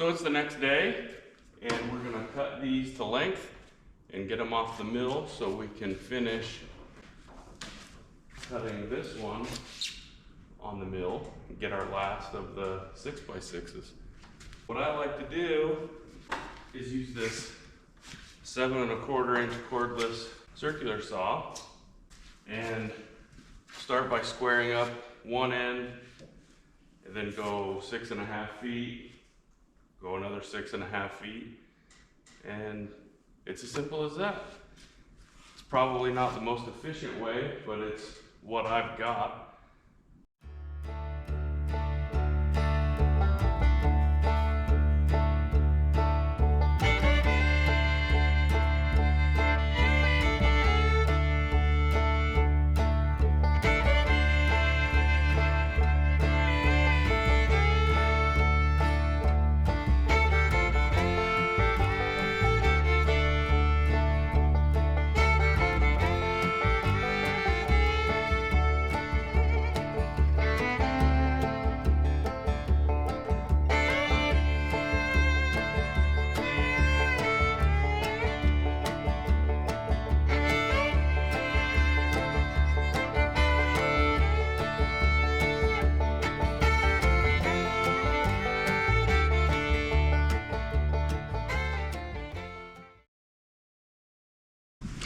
So it's the next day, and we're gonna cut these to length and get them off the mill so we can finish cutting this one on the mill and get our last of the 6x6s. What I like to do is use this 7 1/4 inch cordless circular saw and start by squaring up one end and then go 6 1/2 feet, go another 6 1/2 feet, and it's as simple as that. It's probably not the most efficient way, but it's what I've got.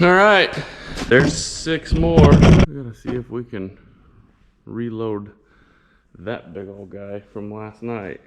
All right, there's 6 more. We gotta see if we can reload that big old guy from last night.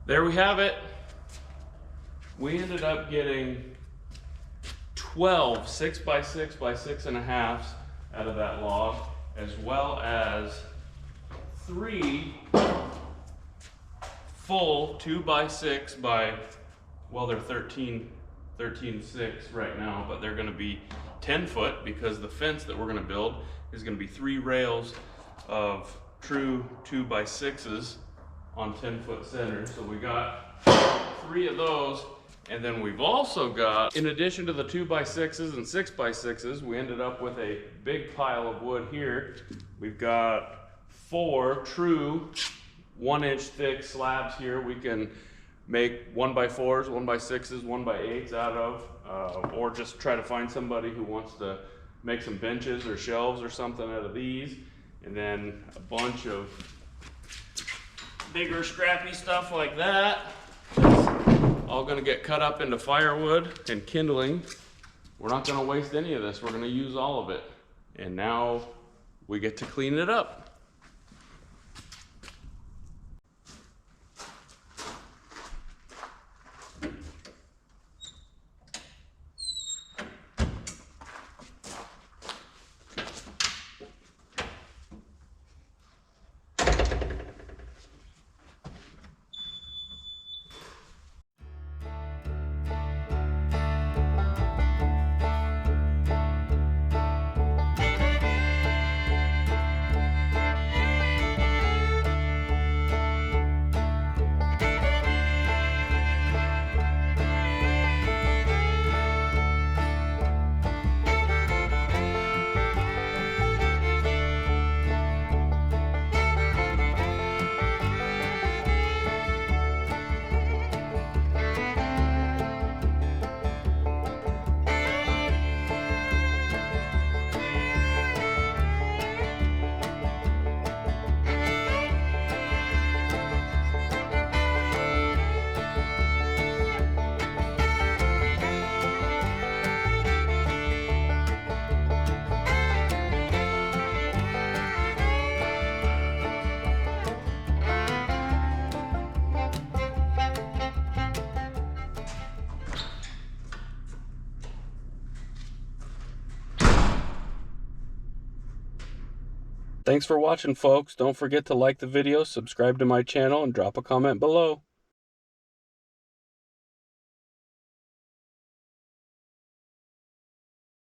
There we have it. We ended up getting 12 6x6 by 6 1/2 out of that log, as well as 3 full 2x6 by, well, they're 13.6 right now, but they're gonna be 10 foot because the fence that we're gonna build is gonna be 3 rails of true 2x6s on 10-foot centers. So we got 3 of those, and then we've also got, in addition to the 2x6s and 6x6s, we ended up with a big pile of wood here. We've got 4 true 1-inch thick slabs here. We can make 1x4s, 1x6s, 1x8s out of, or just try to find somebody who wants to make some benches or shelves or something out of these, and then a bunch of bigger scrappy stuff like that. It's all gonna get cut up into firewood and kindling. We're not gonna waste any of this. We're gonna use all of it. And now we get to clean it up. Thanks for watching, folks. Don't forget to like the video, subscribe to my channel, and drop a comment below.